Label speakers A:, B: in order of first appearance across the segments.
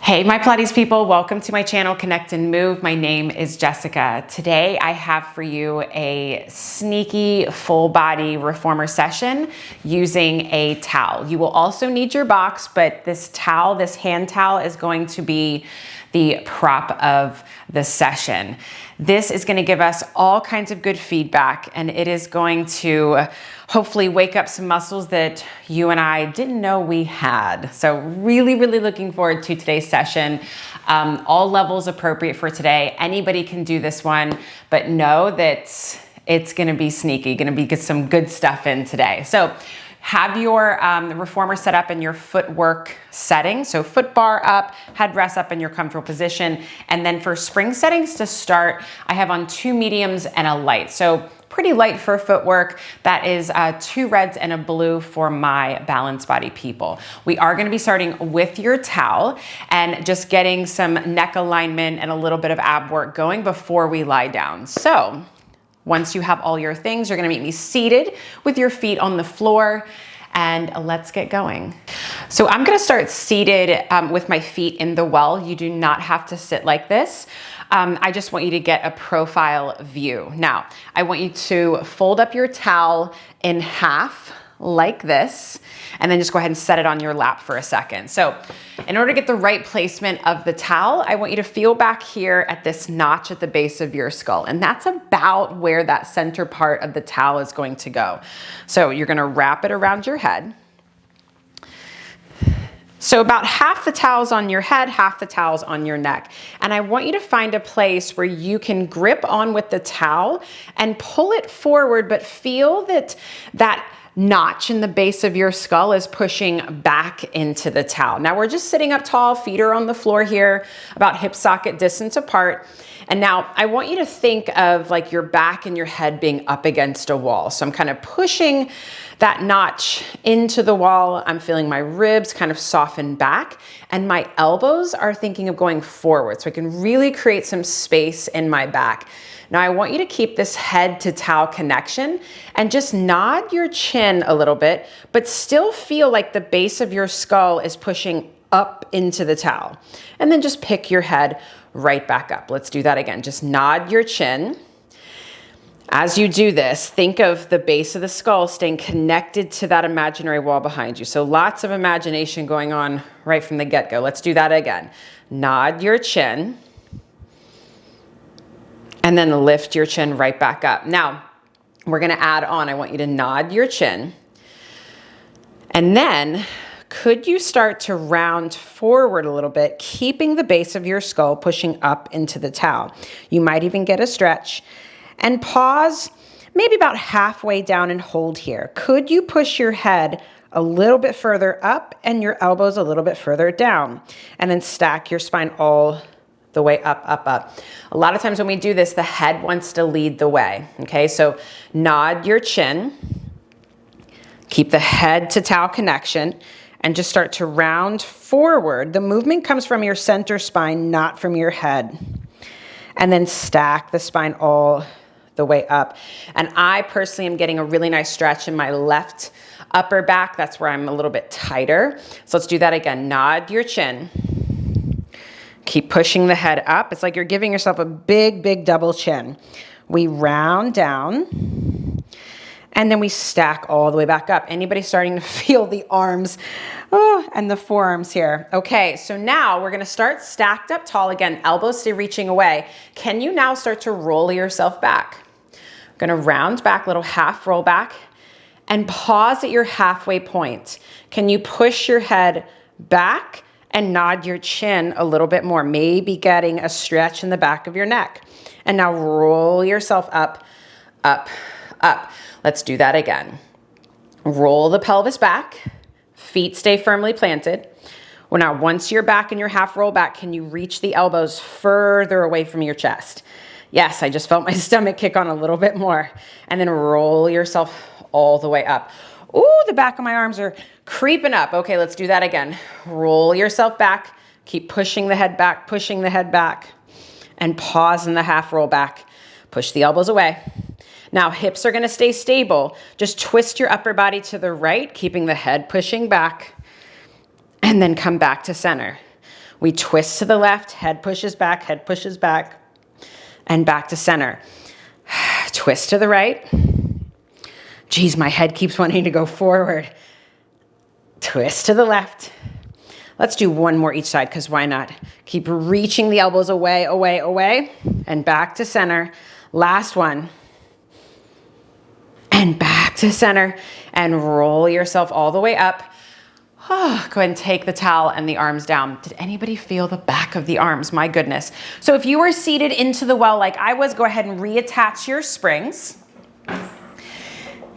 A: Hey, my Pilates people, welcome to my channel, Connect and Move. My name is Jessica. Today, I have for you a sneaky full body reformer session using a towel. You will also need your box, but this towel, this hand towel, is going to be the prop of the session. This is going to give us all kinds of good feedback, and it is going to hopefully wake up some muscles that you and I didn't know we had. So really looking forward to today's session. All levels appropriate for today. Anybody can do this one, but know that it's going to be sneaky, going to be some good stuff in today. So have your reformer set up in your footwork setting. So foot bar up, headrest up in your comfortable position. And then for spring settings to start, I have on 2 mediums and a light. So pretty light for footwork. That is 2 reds and a blue for my balanced body people. We are gonna be starting with your towel and just getting some neck alignment and a little bit of ab work going before we lie down. So once you have all your things, you're gonna meet me seated with your feet on the floor, and let's get going. So I'm gonna start seated with my feet in the well. You do not have to sit like this. I just want you to get a profile view. Now, I want you to fold up your towel in half like this, and then just go ahead and set it on your lap for a second. So in order to get the right placement of the towel, I want you to feel back here at this notch at the base of your skull. And that's about where that center part of the towel is going to go. So you're gonna wrap it around your head. So about half the towel's on your head, half the towel's on your neck. And I want you to find a place where you can grip on with the towel and pull it forward, but feel that notch in the base of your skull is pushing back into the towel. Now we're just sitting up tall, feet are on the floor here, about hip socket distance apart. And now I want you to think of like your back and your head being up against a wall. So I'm kind of pushing that notch into the wall. I'm feeling my ribs kind of soften back, and my elbows are thinking of going forward. So I can really create some space in my back. Now I want you to keep this head to towel connection and just nod your chin a little bit, but still feel like the base of your skull is pushing up into the towel. And then just pick your head right back up. Let's do that again. Just nod your chin. As you do this, think of the base of the skull staying connected to that imaginary wall behind you. So lots of imagination going on right from the get-go. Let's do that again. Nod your chin. And then lift your chin right back up. Now, we're gonna add on, I want you to nod your chin. And then, could you start to round forward a little bit, keeping the base of your skull pushing up into the towel? You might even get a stretch. And pause, maybe about halfway down and hold here. Could you push your head a little bit further up and your elbows a little bit further down? And then stack your spine all the way up. A lot of times when we do this, the head wants to lead the way, okay? So nod your chin, keep the head to towel connection, and just start to round forward. The movement comes from your center spine, not from your head. And then stack the spine all the way up. And I personally am getting a really nice stretch in my left upper back. That's where I'm a little bit tighter. So let's do that again. Nod your chin. Keep pushing the head up. It's like you're giving yourself a big double chin. We round down, and then we stack all the way back up. Anybody starting to feel the arms and the forearms here? Okay, so now we're gonna start stacked up tall again, elbows stay reaching away. Can you now start to roll yourself back? I'm gonna round back, little half roll back, and pause at your halfway point. Can you push your head back and nod your chin a little bit more, maybe getting a stretch in the back of your neck? And now roll yourself up. Let's do that again. Roll the pelvis back, feet stay firmly planted. Well, now once you're back in your half roll back, can you reach the elbows further away from your chest? Yes, I just felt my stomach kick on a little bit more. And then roll yourself all the way up. Ooh, the back of my arms are creeping up. Okay, let's do that again. Roll yourself back. Keep pushing the head back, and pause in the half roll back. Push the elbows away. Now hips are gonna stay stable. Just twist your upper body to the right, keeping the head pushing back, and then come back to center. We twist to the left, head pushes back, and back to center. Twist to the right. Geez, my head keeps wanting to go forward. Twist to the left. Let's do one more each side, because why not? Keep reaching the elbows away, away, away, and back to center. Last one. And back to center, and roll yourself all the way up. Oh, go ahead and take the towel and the arms down. Did anybody feel the back of the arms? My goodness. So if you were seated into the well like I was, go ahead and reattach your springs.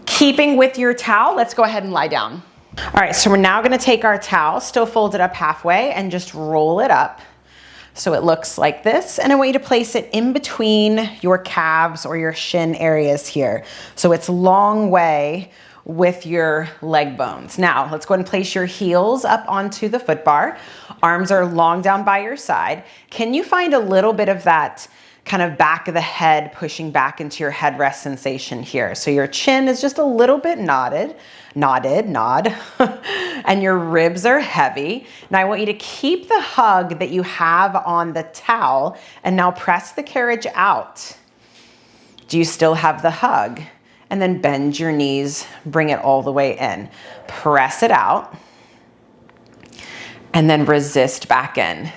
A: Keeping with your towel, let's go ahead and lie down. All right, so we're now gonna take our towel, still folded up halfway, and just roll it up so it looks like this. And I want you to place it in between your calves or your shin areas here. So it's long way with your leg bones. Now, let's go ahead and place your heels up onto the foot bar. Arms are long down by your side. Can you find a little bit of that kind of back of the head pushing back into your headrest sensation here? So your chin is just a little bit nod, and your ribs are heavy. Now I want you to keep the hug that you have on the towel, and now press the carriage out. Do you still have the hug? And then bend your knees, bring it all the way in. Press it out, and then resist back in.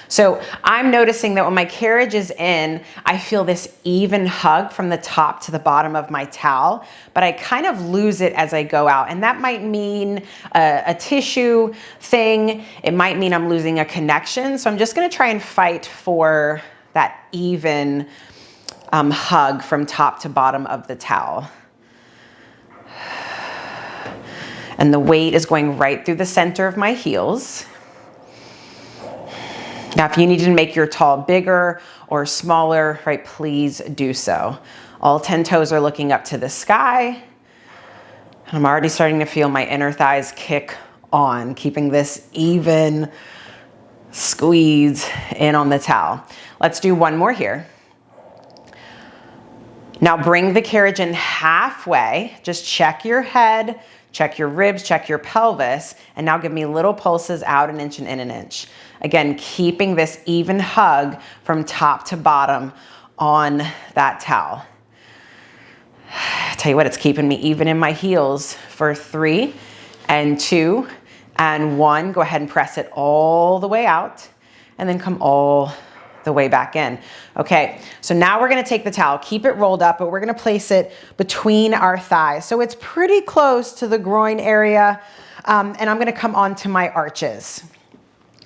A: So I'm noticing that when my carriage is in, I feel this even hug from the top to the bottom of my towel, but I kind of lose it as I go out. And that might mean a tissue thing. It might mean I'm losing a connection. So I'm just gonna try and fight for that even hug from top to bottom of the towel. And the weight is going right through the center of my heels. Now, if you need to make your towel bigger or smaller, right, please do so. All 10 toes are looking up to the sky. I'm already starting to feel my inner thighs kick on, keeping this even squeeze in on the towel. Let's do one more here. Now bring the carriage in halfway. Just check your head, check your ribs, check your pelvis, and now give me little pulses out an inch and in an inch. Again, keeping this even hug from top to bottom on that towel. Tell you what, it's keeping me even in my heels for 3 and 2 and 1. Go ahead and press it all the way out and then come all the way back in. Okay, so now we're gonna take the towel, keep it rolled up, but we're gonna place it between our thighs. So it's pretty close to the groin area, and I'm gonna come onto my arches.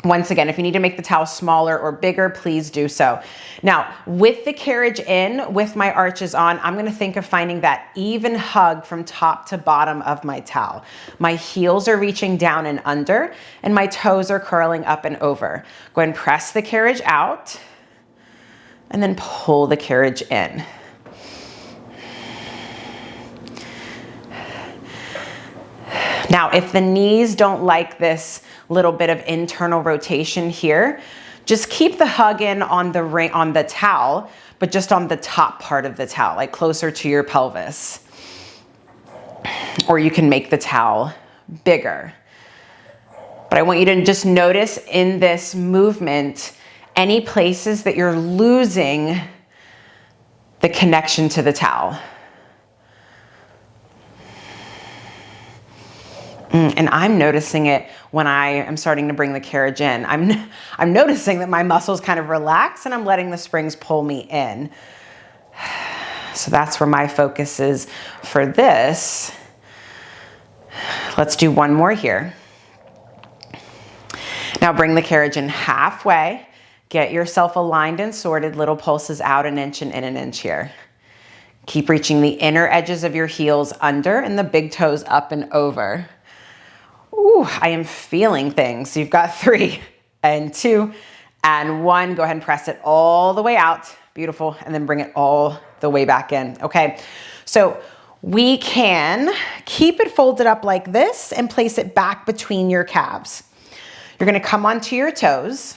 A: Once again, if you need to make the towel smaller or bigger, please do so. Now, with the carriage in, with my arches on, I'm gonna think of finding that even hug from top to bottom of my towel. My heels are reaching down and under, and my toes are curling up and over. Go ahead and press the carriage out, and then pull the carriage in. Now, if the knees don't like this little bit of internal rotation here, just keep the hug in on the towel, but just on the top part of the towel, like closer to your pelvis. Or you can make the towel bigger. But I want you to just notice in this movement, any places that you're losing the connection to the towel. And I'm noticing it when I am starting to bring the carriage in. I'm noticing that my muscles kind of relax and I'm letting the springs pull me in. So that's where my focus is for this. Let's do one more here. Now bring the carriage in halfway. Get yourself aligned and sorted, little pulses out an inch and in an inch here. Keep reaching the inner edges of your heels under and the big toes up and over. Ooh, I am feeling things. So you've got 3 and 2 and 1. Go ahead and press it all the way out. Beautiful. And then bring it all the way back in. Okay. So we can keep it folded up like this and place it back between your calves. You're going to come onto your toes.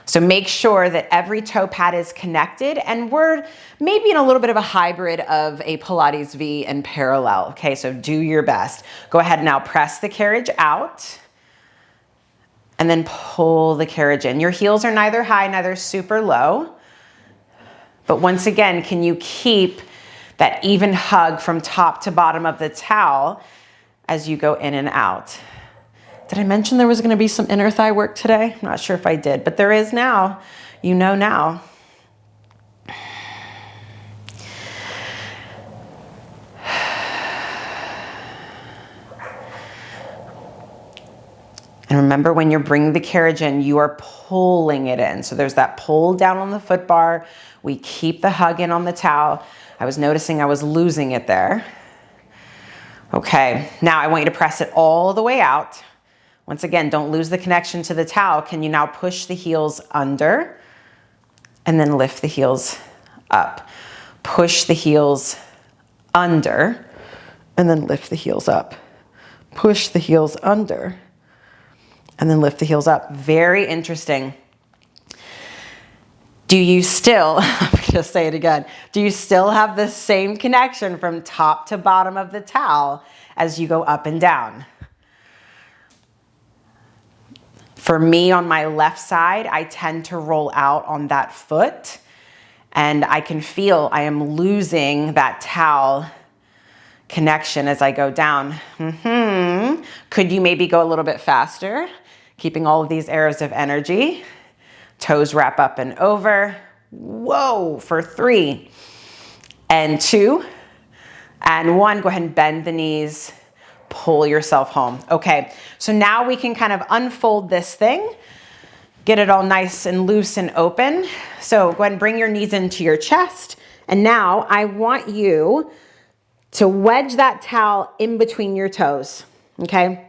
A: So make sure that every toe pad is connected, and we're maybe in a little bit of a hybrid of a Pilates V and parallel. Okay, so do your best. Go ahead now, press the carriage out and then pull the carriage in. Your heels are neither high, neither super low. But once again, can you keep that even hug from top to bottom of the towel as you go in and out? Did I mention there was going to be some inner thigh work today? I'm not sure if I did, but there is now. You know now. And remember, when you're bringing the carriage in, you are pulling it in. So there's that pull down on the foot bar. We keep the hug in on the towel. I was noticing I was losing it there. Okay, now I want you to press it all the way out. Once again, don't lose the connection to the towel. Can you now push the heels under and then lift the heels up? Push the heels under and then lift the heels up. Push the heels under and then lift the heels up. Very interesting. Do you still, I'm gonna say it again, do you still have the same connection from top to bottom of the towel as you go up and down? For me, on my left side, I tend to roll out on that foot, and I can feel I am losing that towel connection as I go down. Could you maybe go a little bit faster? Keeping all of these arrows of energy. Toes wrap up and over. Whoa, for 3 and 2 and 1. Go ahead and bend the knees. Pull yourself home. Okay, so now we can kind of unfold this thing. Get it all nice and loose and open. So go ahead and bring your knees into your chest. And now I want you to wedge that towel in between your toes. Okay,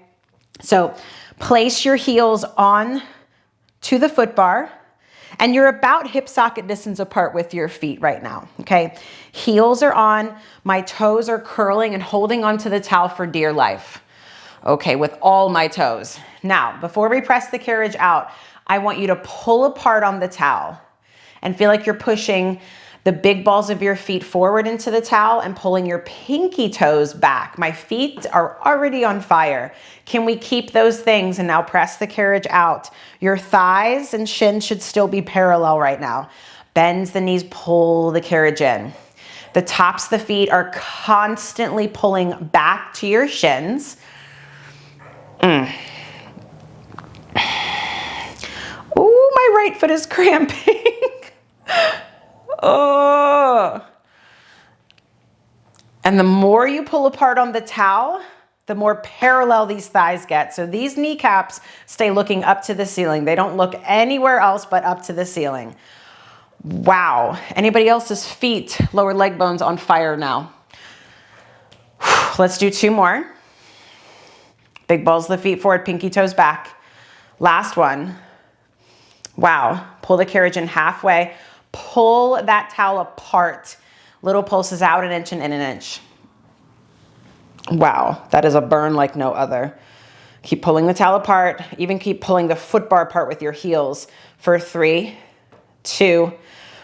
A: so place your heels on to the foot bar, and you're about hip socket distance apart with your feet right now, okay? Heels are on, my toes are curling and holding onto the towel for dear life. Okay, with all my toes. Now, before we press the carriage out, I want you to pull apart on the towel and feel like you're pushing the big balls of your feet forward into the towel and pulling your pinky toes back. My feet are already on fire. Can we keep those things and now press the carriage out? Your thighs and shins should still be parallel right now. Bend the knees, pull the carriage in. The tops of the feet are constantly pulling back to your shins. Ooh, my right foot is cramping. Oh. And the more you pull apart on the towel, the more parallel these thighs get. So these kneecaps stay looking up to the ceiling. They don't look anywhere else but up to the ceiling. Wow. Anybody else's feet, lower leg bones on fire now? Let's do 2 more. Big balls of the feet forward, pinky toes back. Last one. Wow. Pull the carriage in halfway. Pull that towel apart. Little pulses out 1 inch and in 1 inch. Wow, that is a burn like no other. Keep pulling the towel apart. Even keep pulling the foot bar apart with your heels for 3, 2,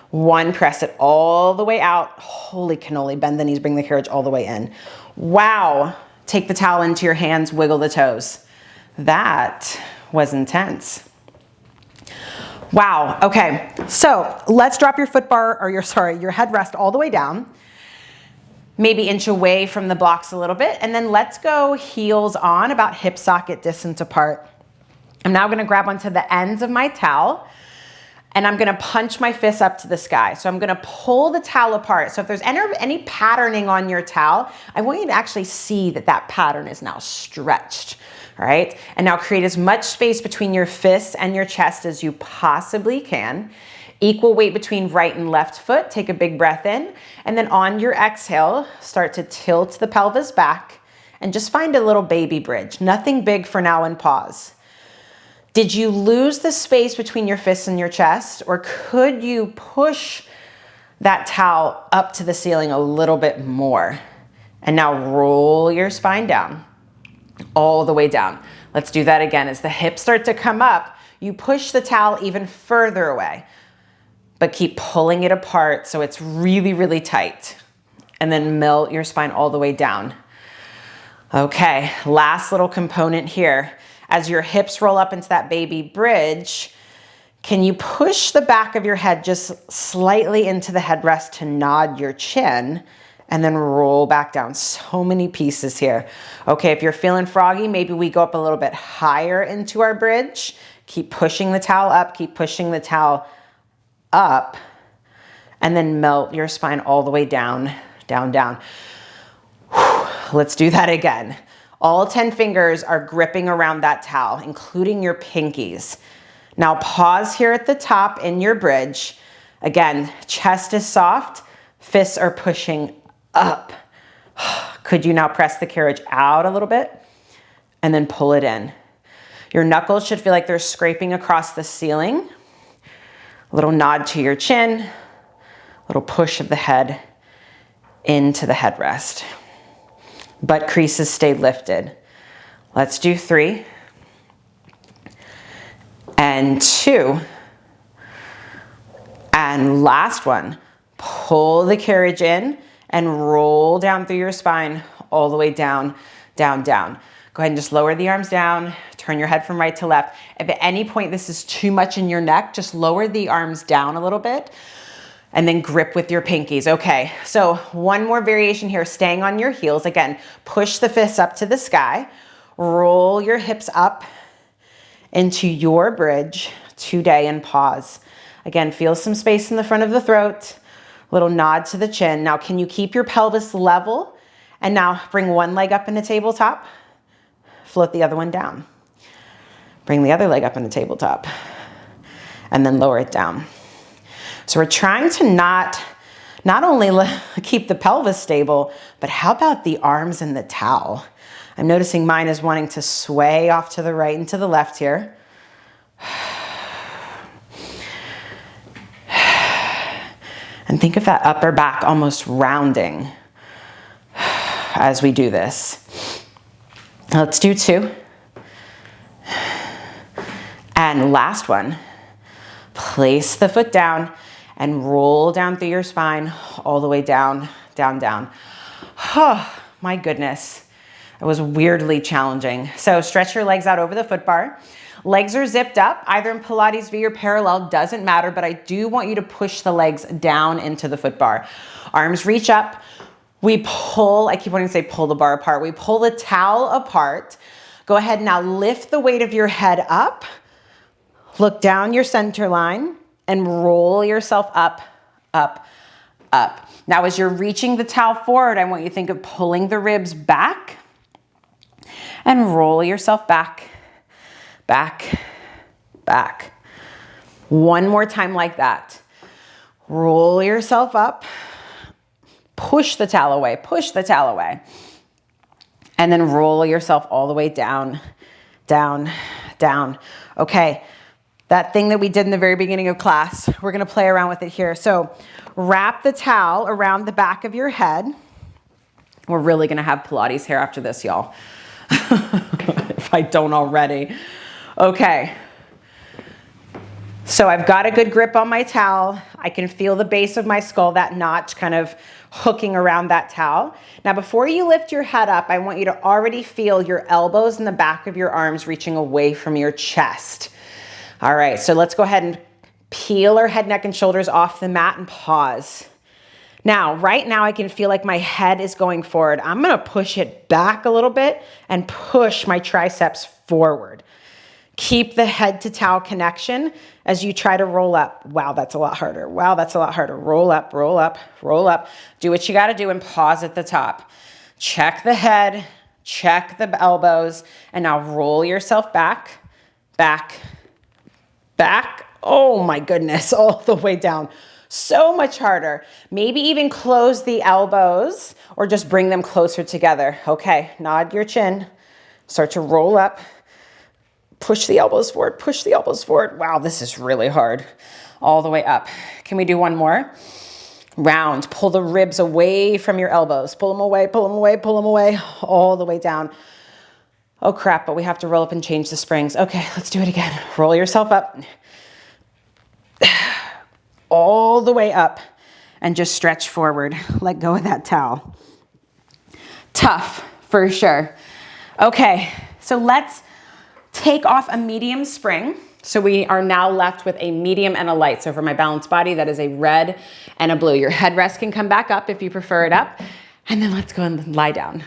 A: 1. Press it all the way out. Holy cannoli. Bend the knees, bring the carriage all the way in. Wow. Take the towel into your hands, wiggle the toes. That was intense. Wow, okay, so let's drop your foot bar, or your headrest all the way down. Maybe inch away from the blocks a little bit, and then let's go heels on, about hip socket distance apart. I'm now gonna grab onto the ends of my towel, and I'm gonna punch my fists up to the sky. So I'm gonna pull the towel apart. So if there's any patterning on your towel, I want you to actually see that that pattern is now stretched. All right, and now create as much space between your fists and your chest as you possibly can. Equal weight between right and left foot. Take a big breath in, and then on your exhale, start to tilt the pelvis back and just find a little baby bridge. Nothing big for now, and pause. Did you lose the space between your fists and your chest, or could you push that towel up to the ceiling a little bit more? And now roll your spine down. All the way down. Let's do that again. As the hips start to come up, you push the towel even further away, but keep pulling it apart so it's really, really tight. And then melt your spine all the way down. Okay, last little component here. As your hips roll up into that baby bridge, can you push the back of your head just slightly into the headrest to nod your chin and then roll back down? So many pieces here. Okay, if you're feeling froggy, maybe we go up a little bit higher into our bridge. Keep pushing the towel up, keep pushing the towel up, and then melt your spine all the way down, down, down. Whew. Let's do that again. All 10 fingers are gripping around that towel, including your pinkies. Now pause here at the top in your bridge. Again, chest is soft, fists are pushing up. Could you now press the carriage out a little bit and then pull it in? Your knuckles should feel like they're scraping across the ceiling. A little nod to your chin, a little push of the head into the headrest. Butt creases stay lifted. Let's do 3 and 2 and last one. Pull the carriage in and roll down through your spine all the way down, down, down. Go ahead and just lower the arms down, turn your head from right to left. If at any point this is too much in your neck, just lower the arms down a little bit and then grip with your pinkies. Okay, so one more variation here, staying on your heels. Again, push the fists up to the sky, roll your hips up into your bridge today and pause. Again, feel some space in the front of the throat, little nod to the chin. Now, can you keep your pelvis level? And now bring one leg up in a tabletop, float the other one down. Bring the other leg up in the tabletop and then lower it down. So we're trying to not only keep the pelvis stable, but how about the arms and the towel? I'm noticing mine is wanting to sway off to the right and to the left here. And think of that upper back almost rounding as we do this. Let's do 2. And last one. Place the foot down and roll down through your spine all the way down, down, down. Oh, my goodness. It was weirdly challenging. So stretch your legs out over the foot bar. Legs are zipped up, either in Pilates V or parallel, doesn't matter, but I do want you to push the legs down into the foot bar. Arms reach up. We pull, I keep wanting to say pull the bar apart. We pull the towel apart. Go ahead now, lift the weight of your head up. Look down your center line and roll yourself up, up, up. Now, as you're reaching the towel forward, I want you to think of pulling the ribs back and roll yourself back, back, back. One more time like that. Roll yourself up, push the towel away, and then roll yourself all the way down, down, down. Okay. That thing that we did in the very beginning of class, we're gonna play around with it here. So wrap the towel around the back of your head. We're really gonna have Pilates here after this, y'all. If I don't already. Okay. So I've got a good grip on my towel. I can feel the base of my skull, that notch kind of hooking around that towel. Now, before you lift your head up, I want you to already feel your elbows and the back of your arms reaching away from your chest. All right, so let's go ahead and peel our head, neck, and shoulders off the mat and pause. Now, right now I can feel like my head is going forward. I'm gonna push it back a little bit and push my triceps forward. Keep the head to towel connection as you try to roll up. Wow, that's a lot harder. Wow, that's a lot harder. Roll up, roll up, roll up. Do what you gotta do and pause at the top. Check the head, check the elbows, and now roll yourself back, back, back. Oh my goodness, all the way down. So much harder. Maybe even close the elbows or just bring them closer together. Okay, nod your chin, start to roll up, push the elbows forward, push the elbows forward. Wow, this is really hard. All the way up. Can we do one more? Round, pull the ribs away from your elbows. Pull them away, pull them away, pull them away, all the way down. Oh crap, but we have to roll up and change the springs. Okay, let's do it again. Roll yourself up. All the way up and just stretch forward. Let go of that towel. Tough, for sure. Okay, so let's take off a medium spring. So we are now left with a medium and a light. So for my balanced body, that is a red and a blue. Your headrest can come back up if you prefer it up. And then let's go and lie down.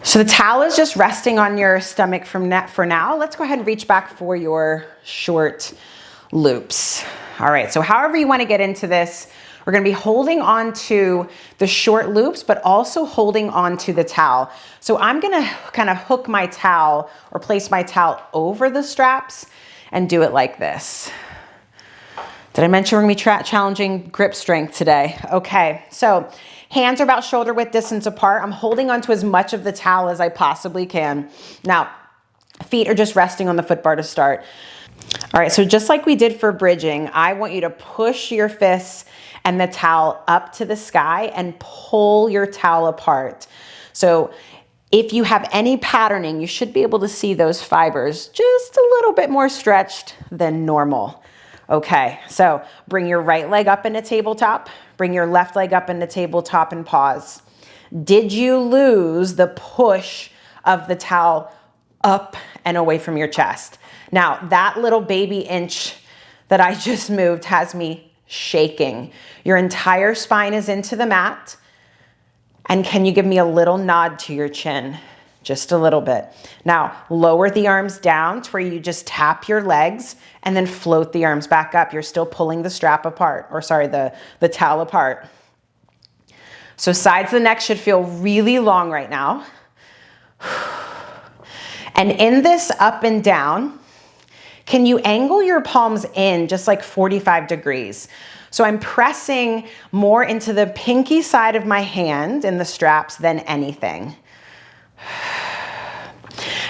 A: So the towel is just resting on your stomach for now. Let's go ahead and reach back for your short loops. All right, so however you want to get into this, we're going to be holding on to the short loops, but also holding on to the towel. So I'm going to kind of hook my towel or place my towel over the straps and do it like this. Did I mention we're going to be challenging grip strength today? Okay, so hands are about shoulder width distance apart. I'm holding onto as much of the towel as I possibly can. Now, feet are just resting on the foot bar to start. All right, so just like we did for bridging, I want you to push your fists and the towel up to the sky and pull your towel apart. So if you have any patterning, you should be able to see those fibers just a little bit more stretched than normal. Okay, so bring your right leg up into tabletop, bring your left leg up into tabletop and pause. Did you lose the push of the towel up and away from your chest? Now, that little baby inch that I just moved has me shaking. Your entire spine is into the mat. And can you give me a little nod to your chin? Just a little bit. Now, lower the arms down to where you just tap your legs and then float the arms back up. You're still pulling the strap apart, or sorry, the towel apart. So sides of the neck should feel really long right now. And in this up and down, can you angle your palms in just like 45 degrees? So I'm pressing more into the pinky side of my hand in the straps than anything.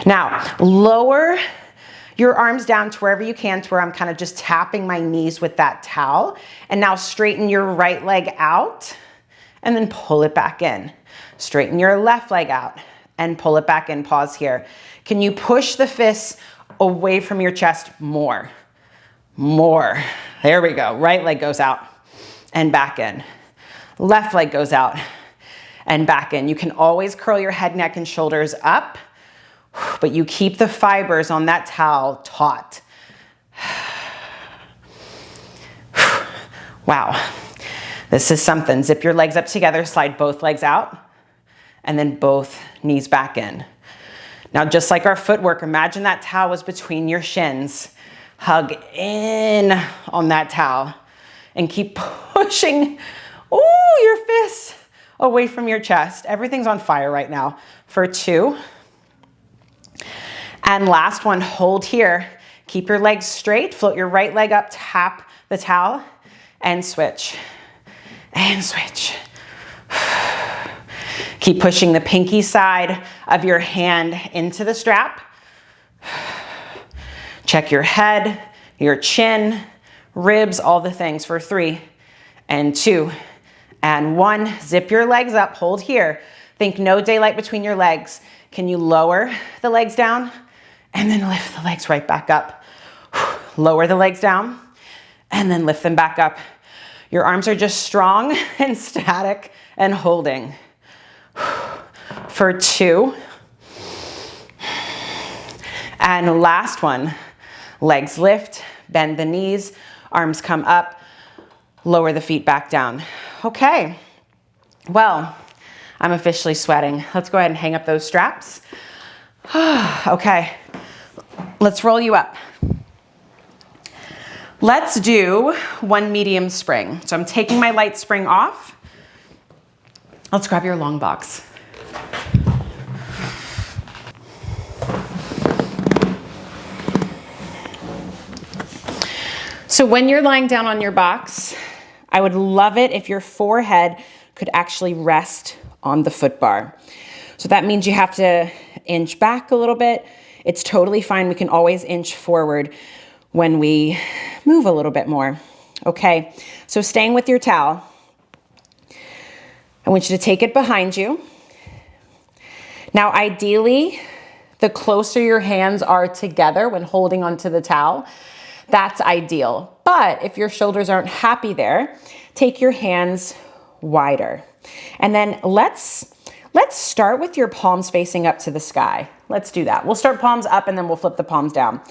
A: Now, lower your arms down to wherever you can, to where I'm kind of just tapping my knees with that towel. And now straighten your right leg out and then pull it back in. Straighten your left leg out and pull it back in. Pause here. Can you push the fists away from your chest more? More. There we go. Right leg goes out and back in. Left leg goes out and back in. You can always curl your head, neck, and shoulders up, but you keep the fibers on that towel taut. Wow. This is something. Zip your legs up together, slide both legs out, and then both knees back in. Now, just like our footwork, imagine that towel was between your shins. Hug in on that towel and keep pushing, your fists away from your chest. Everything's on fire right now. For 2. And last one, hold here. Keep your legs straight, float your right leg up, tap the towel, and switch. And switch. Keep pushing the pinky side of your hand into the strap. Check your head, your chin, ribs, all the things for 3 and 2 and 1. Zip your legs up, hold here. Think no daylight between your legs. Can you lower the legs down and then lift the legs right back up? Lower the legs down and then lift them back up. Your arms are just strong and static and holding. For 2. And last one, legs lift, bend the knees, arms come up, lower the feet back down. Okay, well, I'm officially sweating. Let's go ahead and hang up those straps. Okay, let's roll you up. Let's do 1 medium spring. So I'm taking my light spring off. Let's grab your long box. So when you're lying down on your box, I would love it if your forehead could actually rest on the foot bar. So that means you have to inch back a little bit. It's totally fine. We can always inch forward when we move a little bit more. Okay, so staying with your towel, I want you to take it behind you. Now, ideally, the closer your hands are together when holding onto the towel, that's ideal. But if your shoulders aren't happy there, take your hands wider. And then let's start with your palms facing up to the sky.
B: Let's do that. We'll start palms up and then we'll flip the palms down.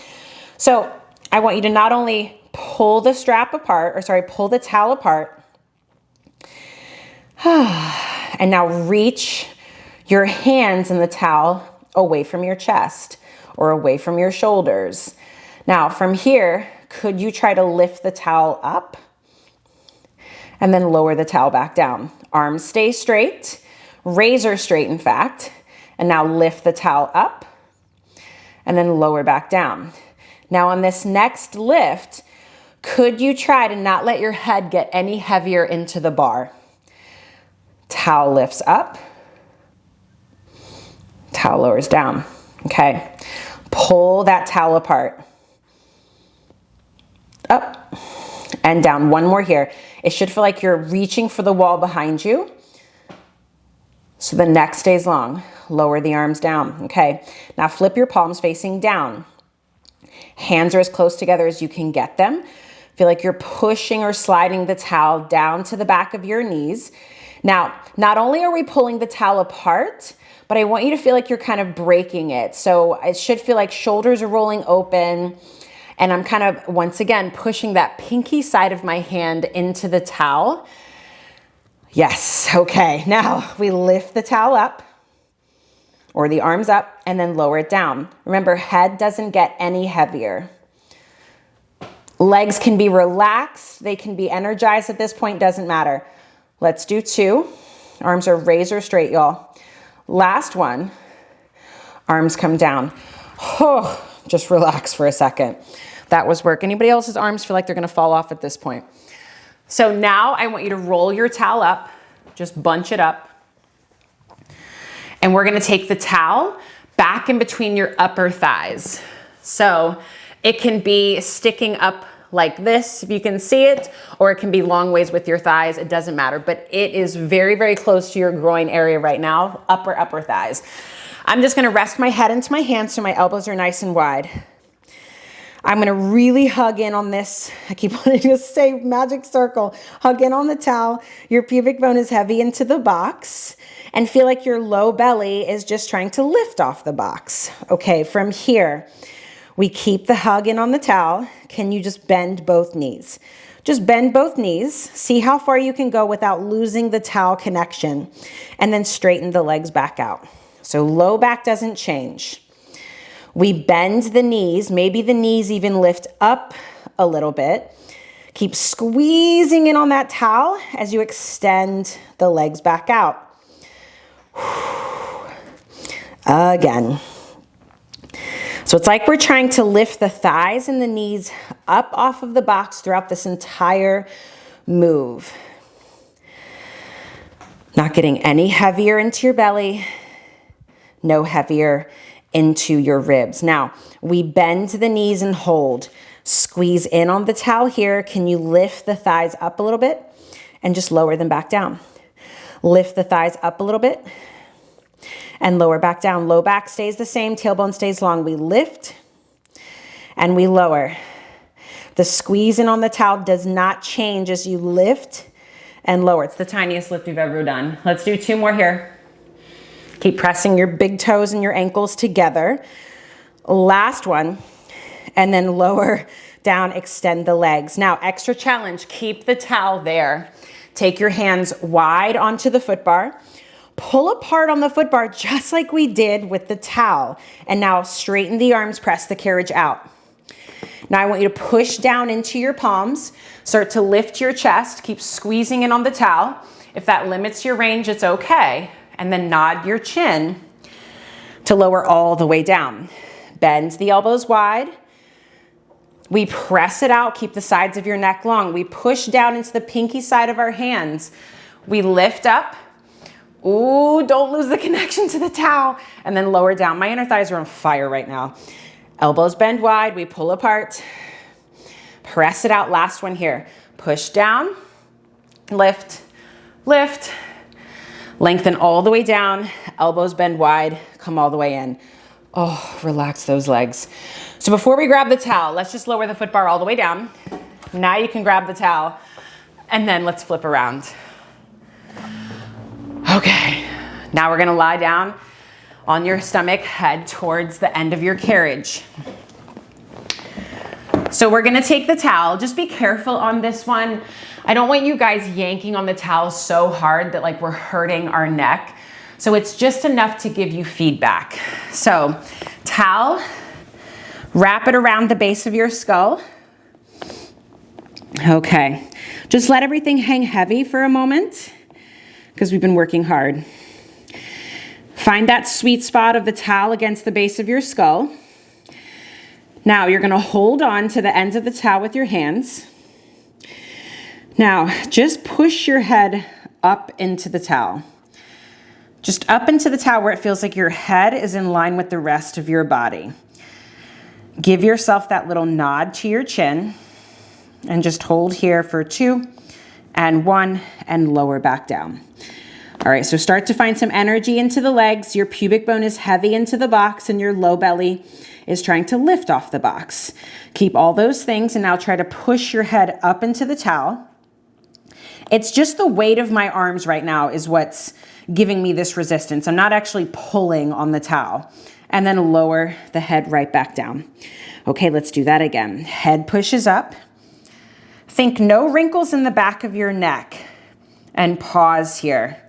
B: So I want you to not only pull the strap apart, or sorry, pull the towel apart, and now reach your hands in the towel away from your chest or away from your shoulders. Now from here, could you try to lift the towel up and then lower the towel back down? Arms stay straight, razor straight in fact, and now lift the towel up and then lower back down. Now on this next lift, could you try to not let your head get any heavier into the bar? Towel lifts up, towel lowers down, okay? Pull that towel apart, up and down. One more here. It should feel like you're reaching for the wall behind you, so the neck stays long. Lower the arms down, okay? Now flip your palms facing down. Hands are as close together as you can get them. Feel like you're pushing or sliding the towel down to the back of your knees. Now, not only are we pulling the towel apart, but I want you to feel like you're kind of breaking it. So it should feel like shoulders are rolling open, and I'm kind of, once again, pushing that pinky side of my hand into the towel. Yes, okay. Now we lift the towel up, or the arms up, and then lower it down. Remember, head doesn't get any heavier. Legs can be relaxed. They can be energized at this point, doesn't matter. Let's do 2. Arms are razor straight, y'all. Last one. Arms come down. Oh, just relax for a second. That was work. Anybody else's arms feel like they're gonna fall off at this point? So now I want you to roll your towel up, just bunch it up. And we're gonna take the towel back in between your upper thighs. So it can be sticking up like this, if you can see it, or it can be long ways with your thighs, it doesn't matter, but it is very, very close to your groin area right now, upper thighs. I'm just gonna rest my head into my hands so my elbows are nice and wide. I'm gonna really hug in on this. I keep wanting to say magic circle. Hug in on the towel. Your pubic bone is heavy into the box, and feel like your low belly is just trying to lift off the box. Okay, from here, we keep the hug in on the towel. Can you just bend both knees? Just bend both knees. See how far you can go without losing the towel connection, and then straighten the legs back out. So low back doesn't change. We bend the knees, maybe the knees even lift up a little bit. Keep squeezing in on that towel as you extend the legs back out. Again. So it's like we're trying to lift the thighs and the knees up off of the box throughout this entire move. Not getting any heavier into your belly, no heavier into your ribs. Now, we bend the knees and hold. Squeeze in on the towel here. Can you lift the thighs up a little bit and just lower them back down? Lift the thighs up a little bit and lower back down. Low back stays the same, tailbone stays long. We lift and we lower. The squeeze in on the towel does not change as you lift and lower. It's the tiniest lift we've ever done. Let's do 2 more here. Keep pressing your big toes and your ankles together. Last one, and then lower down, extend the legs. Now, extra challenge, keep the towel there. Take your hands wide onto the foot bar. Pull apart on the foot bar just like we did with the towel. And now straighten the arms, press the carriage out. Now I want you to push down into your palms. Start to lift your chest. Keep squeezing in on the towel. If that limits your range, it's okay. And then nod your chin to lower all the way down. Bend the elbows wide. We press it out. Keep the sides of your neck long. We push down into the pinky side of our hands. We lift up. Ooh, don't lose the connection to the towel. And then lower down. My inner thighs are on fire right now. Elbows bend wide. We pull apart. Press it out. Last one here. Push down. Lift. Lift. Lengthen all the way down. Elbows bend wide. Come all the way in. Oh, relax those legs. So before we grab the towel, let's just lower the foot bar all the way down. Now you can grab the towel. And then let's flip around. Okay, now we're gonna lie down
A: on your stomach, head towards the end of your carriage. So we're gonna take the towel. Just be careful on this one. I don't want you guys yanking on the towel so hard that like we're hurting our neck. So it's just enough to give you feedback. So towel, wrap it around the base of your skull. Okay, just let everything hang heavy for a moment because we've been working hard. Find that sweet spot of the towel against the base of your skull. Now you're gonna hold on to the ends of the towel with your hands. Now just push your head up into the towel. Just up into the towel where it feels like your head is in line with the rest of your body. Give yourself that little nod to your chin and just hold here for 2 and 1 and lower back down. All right, so start to find some energy into the legs. Your pubic bone is heavy into the box and your low belly is trying to lift off the box. Keep all those things and now try to push your head up into the towel. It's just the weight of my arms right now is what's giving me this resistance. I'm not actually pulling on the towel. And then lower the head right back down. Okay, let's do that again. Head pushes up. Think no wrinkles in the back of your neck and pause here.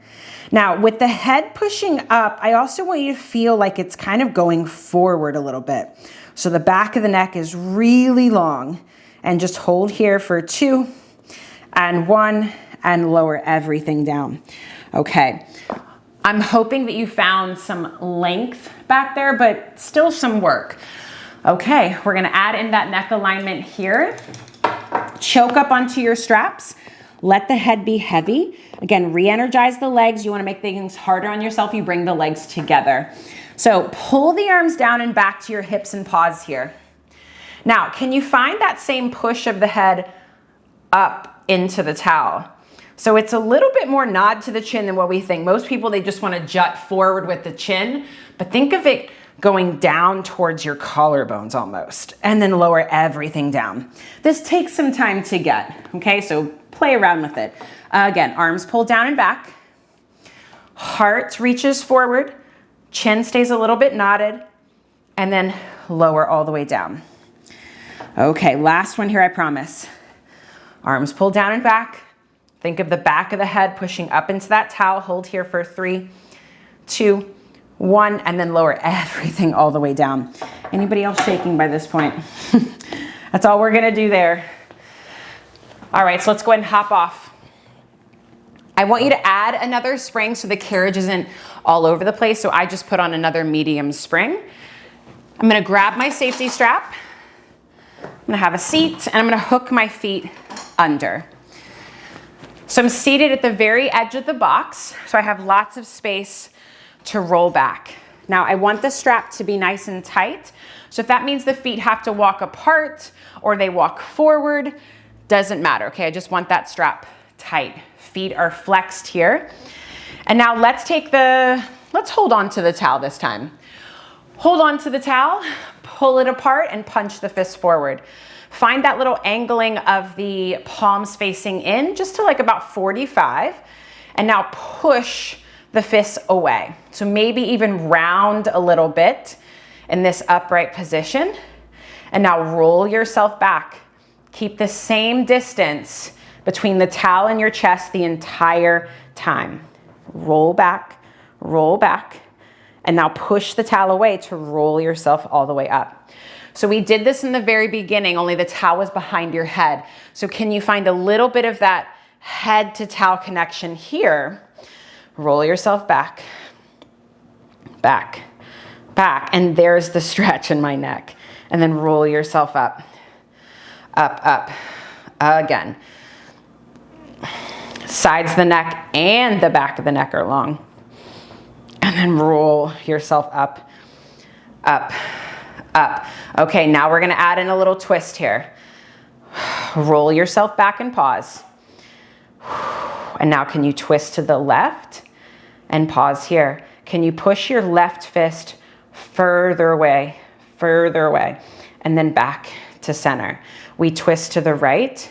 A: Now, with the head pushing up, I also want you to feel like it's kind of going forward a little bit. So the back of the neck is really long and just hold here for 2 and 1 and lower everything down. Okay, I'm hoping that you found some length back there, but still some work. Okay, we're gonna add in that neck alignment here. Choke up onto your straps. Let the head be heavy. Again, re-energize the legs. You wanna make things harder on yourself, you bring the legs together. So pull the arms down and back to your hips and pause here. Now, can you find that same push of the head up into the towel? So it's a little bit more nod to the chin than what we think. Most people, they just wanna jut forward with the chin, but think of it going down towards your collarbones almost, and then lower everything down. This takes some time to get, okay? So play around with it. Again, arms pull down and back. Heart reaches forward. Chin stays a little bit knotted, and then lower all the way down. Okay, last one here, I promise. Arms pull down and back. Think of the back of the head pushing up into that towel. Hold here for 3, 2, 1, and then lower everything all the way down. Anybody else shaking by this point? That's all we're gonna do there. All right, so let's go ahead and hop off. I want you to add another spring so the carriage isn't all over the place, so I just put on another medium spring. I'm gonna grab my safety strap. I'm gonna have a seat, and I'm gonna hook my feet under. So I'm seated at the very edge of the box, so I have lots of space to roll back. Now I want the strap to be nice and tight. So if that means the feet have to walk apart or they walk forward, doesn't matter, okay? I just want that strap tight. Feet are flexed here. And now let's hold on to the towel this time. Hold on to the towel, pull it apart and punch the fist forward. Find that little angling of the palms facing in, just to like about 45. And now push the fists away. So maybe even round a little bit in this upright position. And now roll yourself back. Keep the same distance between the towel and your chest the entire time. Roll back, and now push the towel away to roll yourself all the way up. So we did this in the very beginning, only the towel was behind your head. So can you find a little bit of that head to towel connection here? Roll yourself back, and there's the stretch in my neck. And then roll yourself up, again. Sides of the neck and the back of the neck are long. And then roll yourself up. Okay, now we're gonna add in a little twist here. Roll yourself back and pause. And now can you twist to the left and pause here? Can you push your left fist further away, and then back to center? We twist to the right,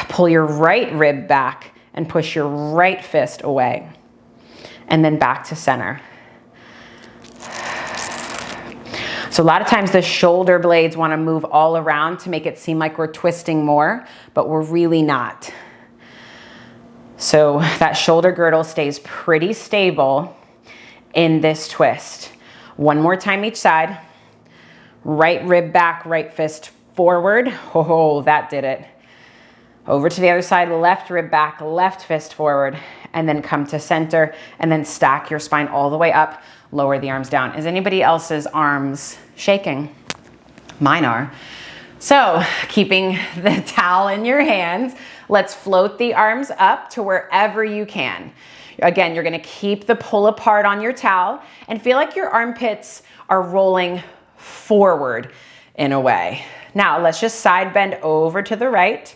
A: pull your right rib back and push your right fist away, and then back to center. So a lot of times the shoulder blades want to move all around to make it seem like we're twisting more, but we're really not. So that shoulder girdle stays pretty stable in this twist. One more time each side. Right rib back, right fist forward. Oh, that did it. Over to the other side, left rib back, left fist forward, and then come to center, and then stack your spine all the way up, lower the arms down. Is anybody else's arms shaking? Mine are. So keeping the towel in your hands, let's float the arms up to wherever you can. Again, you're gonna keep the pull apart on your towel and feel like your armpits are rolling forward in a way. Now let's just side bend over to the right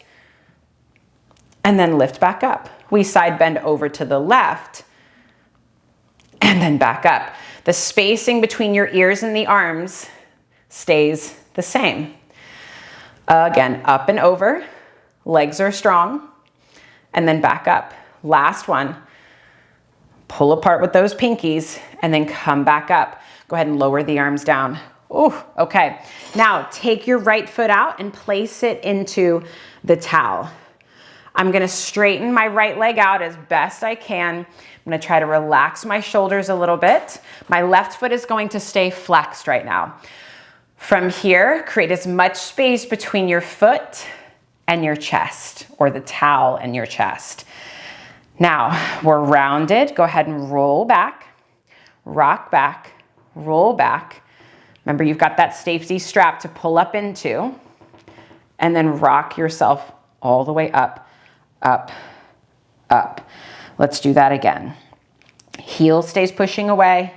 A: and then lift back up. We side bend over to the left and then back up. The spacing between your ears and the arms stays the same. Again, up and over, legs are strong, and then back up. Last one, pull apart with those pinkies and then come back up. Go ahead and lower the arms down. Ooh, okay. Now take your right foot out and place it into the towel. I'm gonna straighten my right leg out as best I can. I'm gonna try to relax my shoulders a little bit. My left foot is going to stay flexed right now. From here, create as much space between your foot and your chest, or the towel and your chest. Now, we're rounded. Go ahead and roll back, rock back, roll back. Remember, you've got that safety strap to pull up into, and then rock yourself all the way up, up, up. Let's do that again. Heel stays pushing away.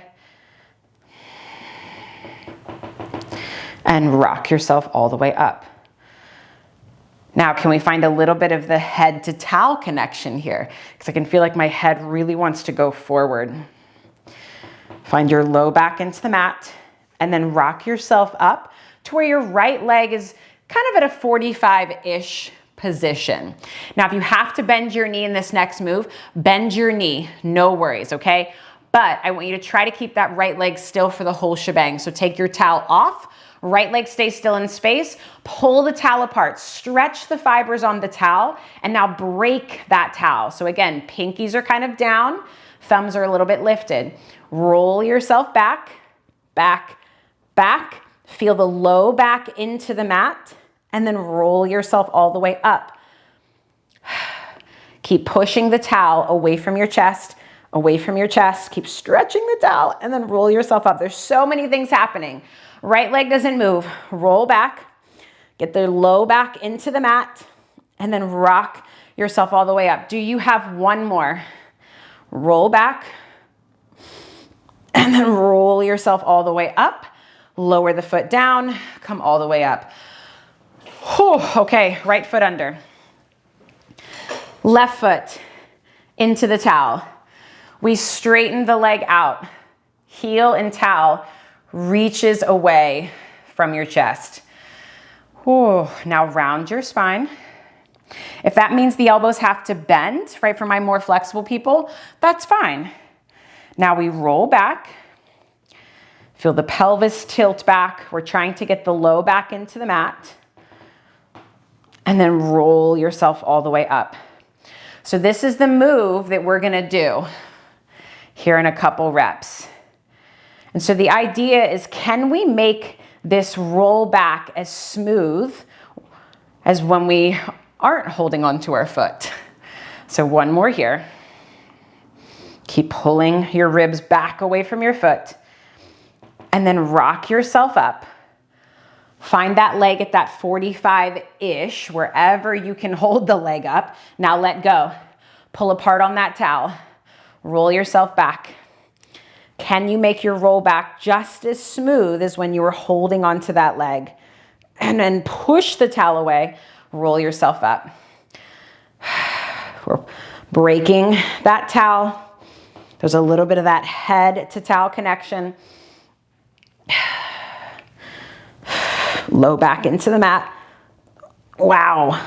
A: And rock yourself all the way up. Now, can we find a little bit of the head to towel connection here? Because I can feel like my head really wants to go forward. Find your low back into the mat and then rock yourself up to where your right leg is kind of at a 45-ish position. Now, if you have to bend your knee in this next move, bend your knee, no worries, okay? But I want you to try to keep that right leg still for the whole shebang. So take your towel off, right leg stays still in space, pull the towel apart, stretch the fibers on the towel, and now break that towel. So again, pinkies are kind of down, thumbs are a little bit lifted. Roll yourself back, back, back. Feel the low back into the mat, and then roll yourself all the way up. Keep pushing the towel away from your chest, away from your chest. Keep stretching the towel, and then roll yourself up. There's so many things happening. Right leg doesn't move. Roll back, get the low back into the mat, and then rock yourself all the way up. Do you have one more? Roll back, and then roll yourself all the way up. Lower the foot down, come all the way up. Whew, okay, right foot under. Left foot into the towel. We straighten the leg out. Heel and towel reaches away from your chest. Whew, now round your spine. If that means the elbows have to bend, right, for my more flexible people, that's fine. Now we roll back. Feel the pelvis tilt back. We're trying to get the low back into the mat. And then roll yourself all the way up. So this is the move that we're gonna do here in a couple reps. And so the idea is, can we make this roll back as smooth as when we aren't holding onto our foot? So one more here. Keep pulling your ribs back away from your foot. And then rock yourself up. Find that leg at that 45-ish, wherever you can hold the leg up. Now let go. Pull apart on that towel. Roll yourself back. Can you make your roll back just as smooth as when you were holding onto that leg? And then push the towel away. Roll yourself up. We're breaking that towel. There's a little bit of that head to towel connection. Low back into the mat. Wow.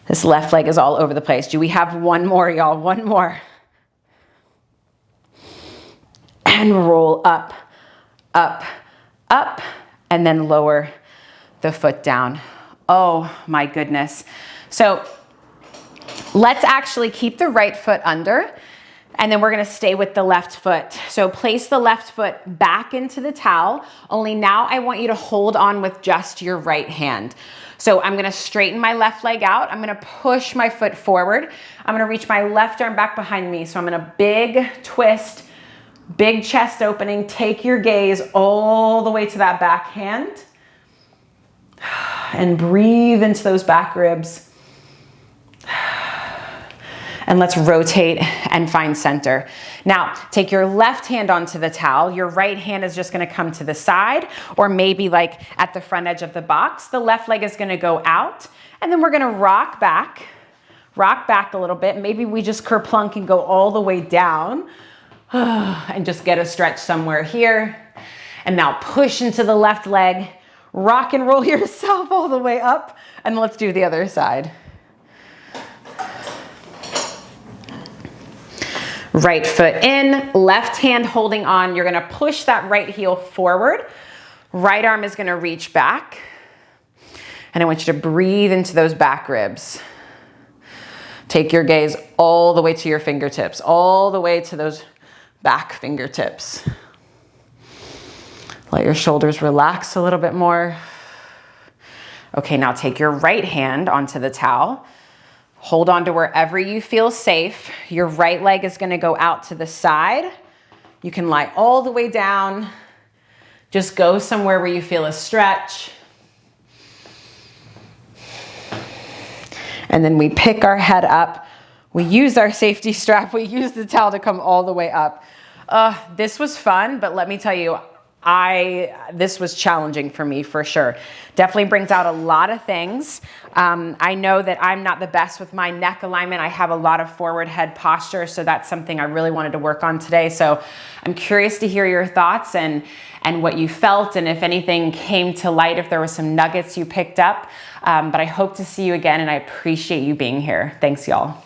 A: This left leg is all over the place. Do we have one more, y'all? One more. And roll up, up, up, and then lower the foot down. Oh my goodness. So let's actually keep the right foot under, and then we're gonna stay with the left foot. So place the left foot back into the towel, only now I want you to hold on with just your right hand. So I'm gonna straighten my left leg out. I'm gonna push my foot forward. I'm gonna reach my left arm back behind me. So I'm gonna big twist, big chest opening. Take your gaze all the way to that back hand. And breathe into those back ribs. And let's rotate and find center. Now, take your left hand onto the towel. Your right hand is just gonna come to the side, or maybe like at the front edge of the box. The left leg is gonna go out, and then we're gonna rock back a little bit. Maybe we just kerplunk and go all the way down and just get a stretch somewhere here. And now push into the left leg, rock and roll yourself all the way up, and let's do the other side. Right foot in, left hand holding on. You're gonna push that right heel forward. Right arm is gonna reach back. And I want you to breathe into those back ribs. Take your gaze all the way to your fingertips, all the way to those back fingertips. Let your shoulders relax a little bit more. Okay, now take your right hand onto the towel. Hold on to wherever you feel safe. Your right leg is gonna go out to the side. You can lie all the way down. Just go somewhere where you feel a stretch. And then we pick our head up. We use our safety strap. We use the towel to come all the way up. This was fun, but let me tell you, this was challenging for me for sure. Definitely brings out a lot of things. I know that I'm not the best with my neck alignment. I have a lot of forward head posture, so that's something I really wanted to work on today. So I'm curious to hear your thoughts and what you felt, and if anything came to light, if there were some nuggets you picked up. But I hope to see you again, and I appreciate you being here. Thanks, y'all.